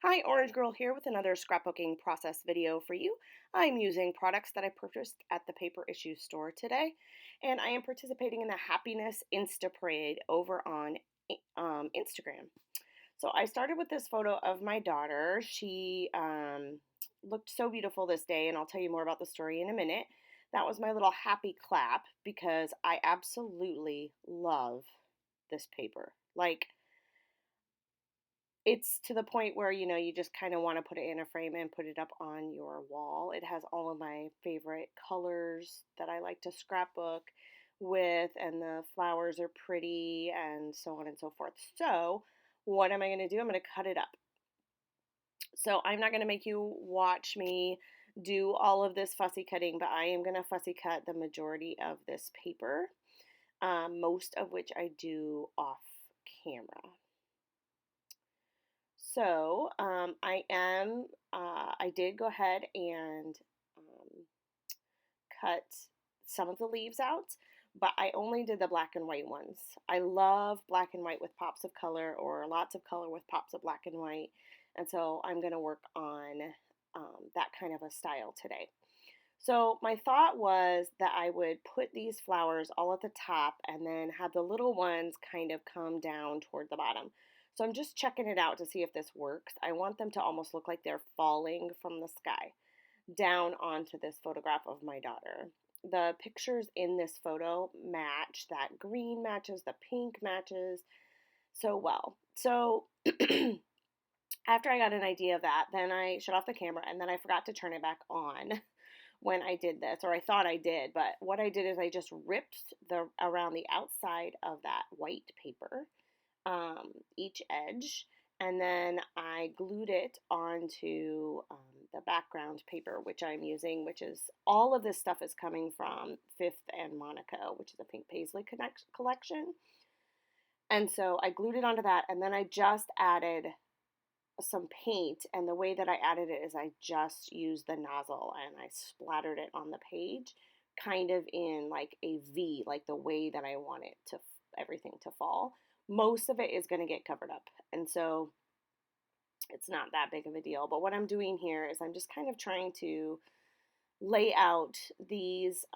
Hi, Orange Girl here with another scrapbooking process video for you. I'm using products that I purchased at the paper issue store today, and I am participating in the Happiness Insta Parade over on Instagram. So I started with this photo of my daughter. She looked so beautiful this day, and I'll tell you more about the story in a minute. That was my little happy clap because I absolutely love this paper. Like, it's to the point where, you just kind of want to put it in a frame and put it up on your wall. It has all of my favorite colors that I like to scrapbook with, and the flowers are pretty, and so on and so forth. So, what am I going to do? I'm going to cut it up. So, I'm not going to make you watch me do all of this fussy cutting, but I am going to fussy cut the majority of this paper, most of which I do off camera. So I did go ahead and um, cut some of the leaves out, but I only did the black and white ones. I love black and white with pops of color or lots of color with pops of black and white. And so I'm going to work on that kind of a style today. So my thought was that I would put these flowers all at the top and then have the little ones kind of come down toward the bottom. So I'm just checking it out to see if this works. I want them to almost look like they're falling from the sky down onto this photograph of my daughter. The pictures in this photo match. That green matches, the pink matches so well. So after I got an idea of that, then I shut off the camera and then I forgot to turn it back on when I did this, or I thought I did, but what I did is I just ripped around the outside of that white paper, each edge, and then I glued it onto the background paper, which I'm using, which is all of this stuff is coming from Fifth and Monaco, which is a Pink Paislee collection. And so I glued it onto that, and then I just added some paint, and the way that I added it is I just used the nozzle and I splattered it on the page kind of in like a V, like the way that I want it to everything to fall. Most of it is going to get covered up, and so it's not that big of a deal. But what I'm doing here is I'm just kind of trying to lay out these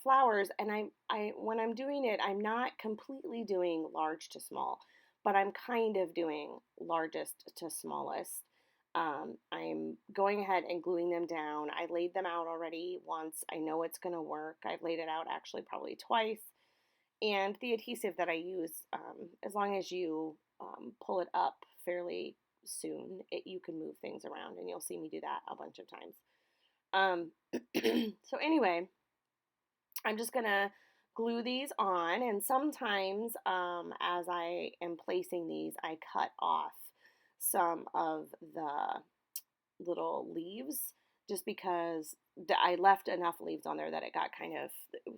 flowers, and I when I'm doing it, I'm not completely doing large to small, but I'm kind of doing largest to smallest. I'm going ahead and gluing them down. I laid them out already once. I know it's going to work. I've laid it out actually probably twice. And the adhesive that I use, as long as you pull it up fairly soon, you can move things around, and you'll see me do that a bunch of times. So anyway, I'm just going to glue these on, and sometimes as I am placing these, I cut off some of the little leaves just because I left enough leaves on there that it got kind of,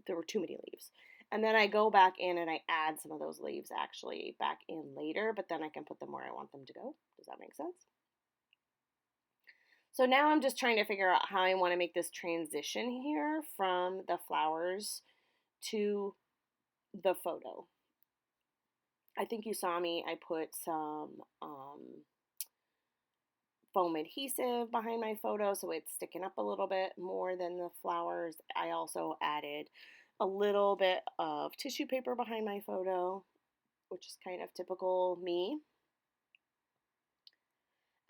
there were too many leaves. And then I go back in and I add some of those leaves actually back in later, but then I can put them where I want them to go. Does that make sense? So now I'm just trying to figure out how I want to make this transition here from the flowers to the photo. I think you saw me, I put some foam adhesive behind my photo so it's sticking up a little bit more than the flowers. I also added a little bit of tissue paper behind my photo, which is kind of typical me.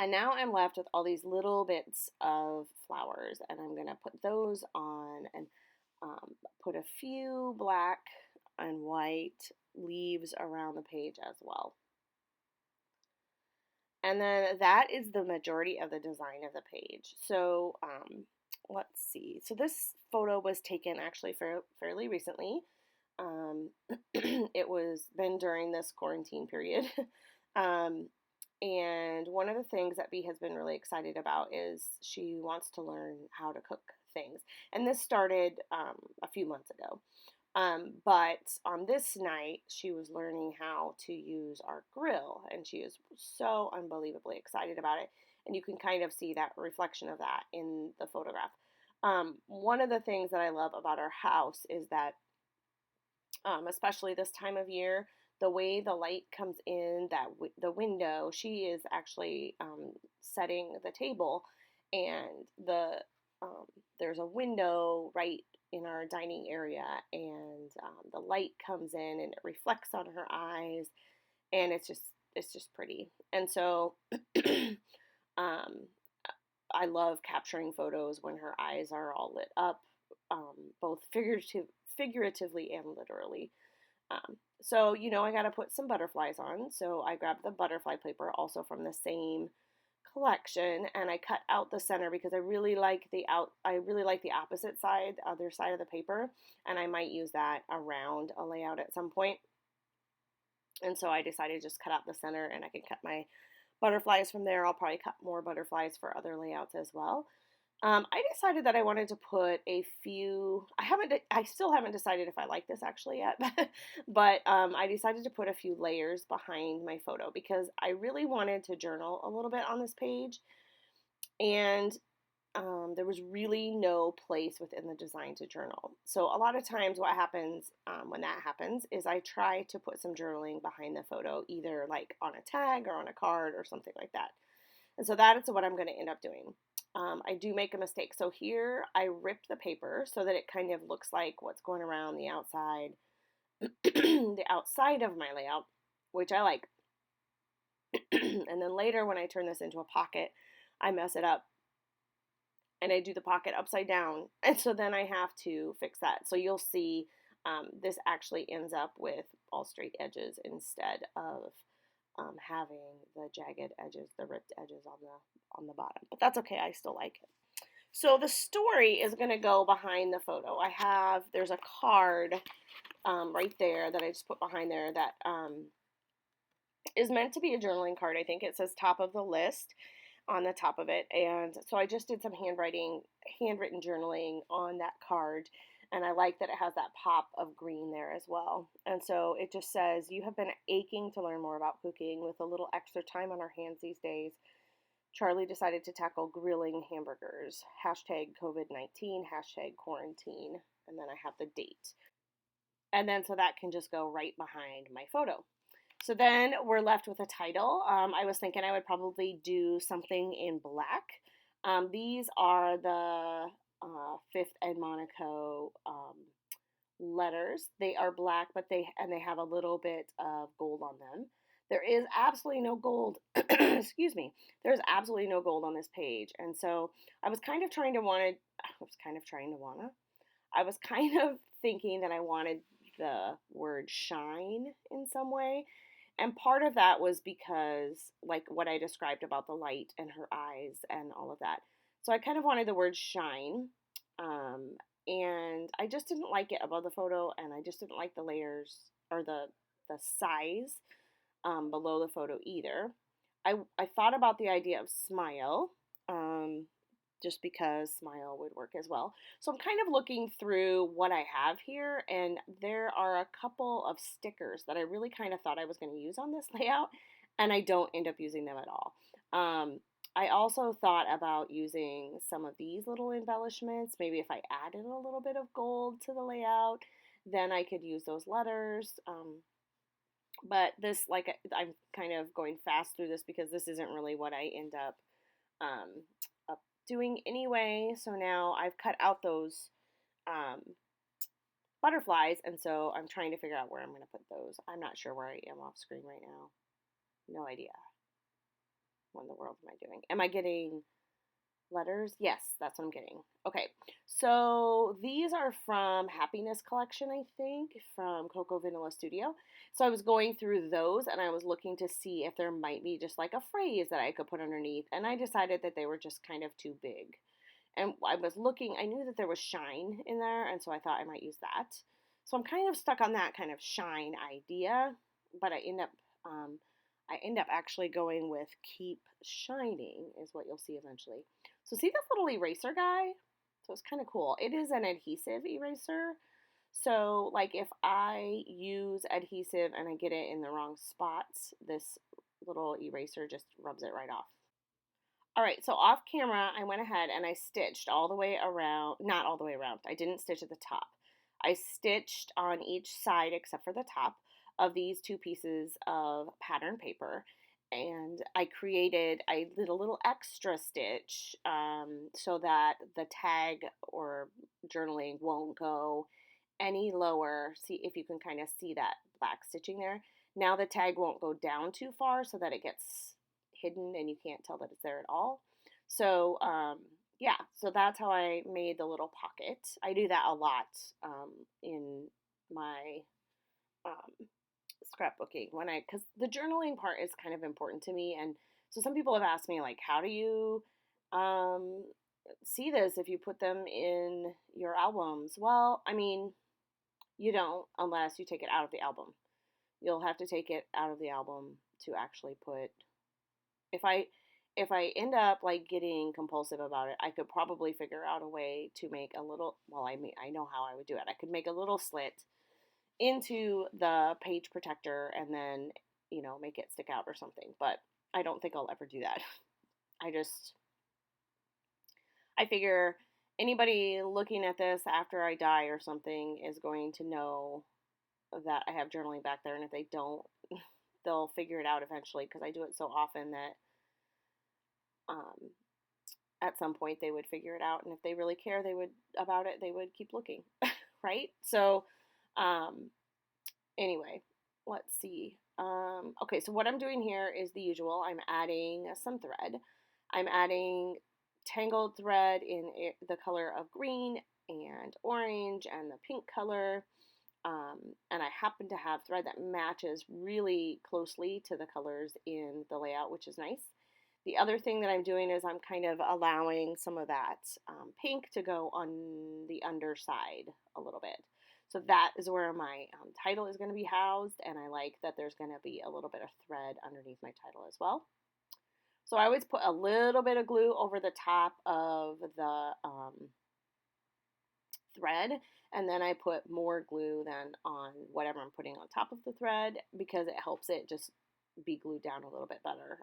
And now I'm left with all these little bits of flowers, and I'm going to put those on and put a few black and white leaves around the page as well. And then that is the majority of the design of the page. So let's see. So this photo was taken actually fairly recently. It was been during this quarantine period. And one of the things that Bee has been really excited about is she wants to learn how to cook things. And this started a few months ago. But on this night, she was learning how to use our grill, and she is so unbelievably excited about it. And you can kind of see that reflection of that in the photograph. One of the things that I love about our house is that, especially this time of year, the way the light comes in the window, she is actually setting the table, and um, there's a window right in our dining area, and the light comes in and it reflects on her eyes, and it's just pretty. And so um, I love capturing photos when her eyes are all lit up, both figuratively and literally. So, I got to put some butterflies on. So I grabbed the butterfly paper, also from the same collection, and I cut out the center because I really like the opposite side, the other side of the paper, and I might use that around a layout at some point. And so I decided to just cut out the center, and I can cut my butterflies from there. I'll probably cut more butterflies for other layouts as well. I decided that I wanted to put a few. I still haven't decided if I like this actually yet, but I decided to put a few layers behind my photo because I really wanted to journal a little bit on this page, and there was really no place within the design to journal. So a lot of times what happens when that happens is I try to put some journaling behind the photo, either like on a tag or on a card or something like that. And so that is what I'm going to end up doing. I do make a mistake. So here I ripped the paper so that it kind of looks like what's going around the outside, the outside of my layout, which I like. And then later when I turn this into a pocket, I mess it up and I do the pocket upside down. And so then I have to fix that. So you'll see this actually ends up with all straight edges instead of having the jagged edges, the ripped edges on the bottom. But that's okay, I still like it. So the story is going to go behind the photo. There's a card right there that I just put behind there that is meant to be a journaling card. I think it says top of the list on the top of it. And so I just did some handwritten journaling on that card. And I like that it has that pop of green there as well. And so it just says, you have been aching to learn more about cooking. With a little extra time on our hands these days, Charlie decided to tackle grilling hamburgers. Hashtag COVID-19, hashtag quarantine. And then I have the date. And then so that can just go right behind my photo. So then we're left with a title. I was thinking I would probably do something in black. These are the Fifth and Monaco letters. They are black, but they have a little bit of gold on them. There is absolutely no gold. Excuse me. There's absolutely no gold on this page, and so I was kind of thinking that I wanted the word shine in some way. And part of that was because, like what I described about the light and her eyes and all of that. So I kind of wanted the word shine. And I just didn't like it above the photo, and I just didn't like the layers or the size below the photo either. I thought about the idea of smile, just because smile would work as well. So I'm kind of looking through what I have here, and there are a couple of stickers that I really kind of thought I was going to use on this layout, and I don't end up using them at all. I also thought about using some of these little embellishments. Maybe if I added a little bit of gold to the layout, then I could use those letters. But this, like, I'm kind of going fast through this because this isn't really what I end up doing anyway. So now I've cut out those butterflies, and so I'm trying to figure out where I'm going to put those. I'm not sure where I am off screen right now. No idea. What in the world am I doing? Am I getting letters? Yes, that's what I'm getting. Okay, so these are from Happiness Collection, I think, from Coco Vanilla Studio. So I was going through those, and I was looking to see if there might be just like a phrase that I could put underneath, and I decided that they were just kind of too big. And I was looking, I knew that there was shine in there, and so I thought I might use that. So I'm kind of stuck on that kind of shine idea, but I end up actually going with keep shining is what you'll see eventually. So see this little eraser guy? So it's kind of cool. It is an adhesive eraser. So like if I use adhesive and I get it in the wrong spots, this little eraser just rubs it right off. All right, so off camera, I went ahead and I stitched all the way around, not all the way around, I didn't stitch at the top. I stitched on each side except for the top of these two pieces of pattern paper. And I did a little extra stitch so that the tag or journaling won't go any lower. See if you can kind of see that black stitching there. Now the tag won't go down too far so that it gets hidden and you can't tell that it's there at all. So yeah, so that's how I made the little pocket. I do that a lot in my um, scrapbooking because the journaling part is kind of important to me. And so some people have asked me, like, how do you um, see this if you put them in your albums? Well, I mean, you don't unless you take it out of the album. You'll have to take it out of the album to actually put. If I if I end up like getting compulsive about it, I could probably figure out a way to make a little. Well, I know how I would do it. I could make a little slit into the page protector and then make it stick out or something. But I don't think I'll ever do that. I figure anybody looking at this after I die or something is going to know that I have journaling back there, and if they don't, they'll figure it out eventually because I do it so often that um, at some point they would figure it out, and if they really care they would keep looking, right? So anyway, let's see. Okay, so what I'm doing here is the usual. I'm adding some thread. I'm adding tangled thread in the color of green and orange and the pink color. And I happen to have thread that matches really closely to the colors in the layout, which is nice. The other thing that I'm doing is I'm kind of allowing some of that pink to go on the underside a little bit. So that is where my title is going to be housed, and I like that there's going to be a little bit of thread underneath my title as well. So I always put a little bit of glue over the top of the thread, and then I put more glue than on whatever I'm putting on top of the thread because it helps it just be glued down a little bit better.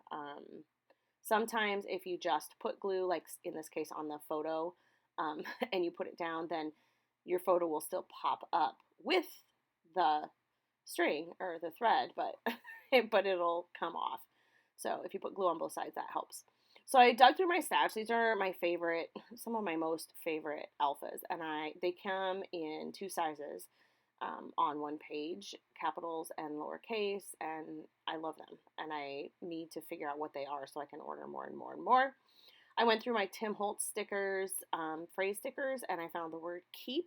Sometimes if you just put glue, like in this case on the photo, and you put it down, then your photo will still pop up with the string or the thread, but but it'll come off. So if you put glue on both sides, that helps. So I dug through my stash. These are my favorite, some of my most favorite alphas, and they come in two sizes on one page, capitals and lowercase, and I love them. And I need to figure out what they are so I can order more and more and more. I went through my Tim Holtz stickers, phrase stickers, and I found the word keep,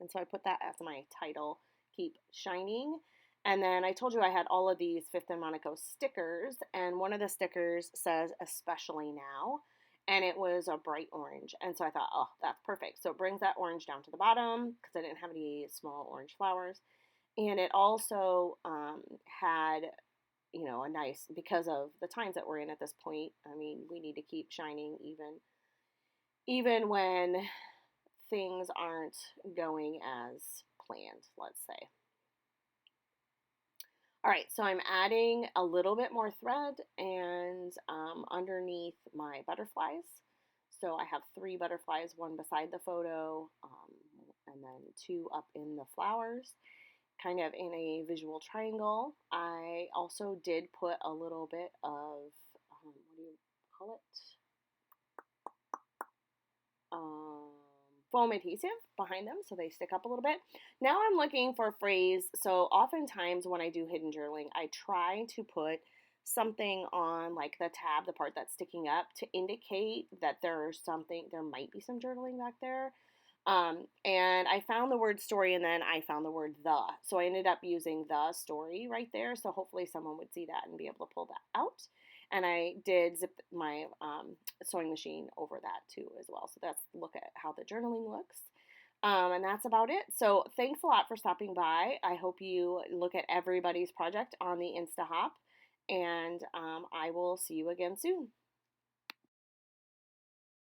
and so I put that as my title, Keep Shining. And then I told you I had all of these Fifth and Monaco stickers, and one of the stickers says especially now, and it was a bright orange. And so I thought, oh, that's perfect. So it brings that orange down to the bottom because I didn't have any small orange flowers. And it also had, a nice, because of the times that we're in at this point, I mean, we need to keep shining even when things aren't going as planned, let's say. All right, so I'm adding a little bit more thread and underneath my butterflies. So I have 3 butterflies, one beside the photo, and then 2 up in the flowers, kind of in a visual triangle. I also did put a little bit of, what do you call it? Foam adhesive behind them so they stick up a little bit. Now I'm looking for a phrase. So oftentimes when I do hidden journaling, I try to put something on like the tab, the part that's sticking up, to indicate that there might be some journaling back there. And I found the word story, and then I found the word the. So I ended up using the story right there. So hopefully someone would see that and be able to pull that out. And I did zip my sewing machine over that too as well. So that's a look at how the journaling looks. And that's about it. So thanks a lot for stopping by. I hope you look at everybody's project on the Insta Hop. And I will see you again soon.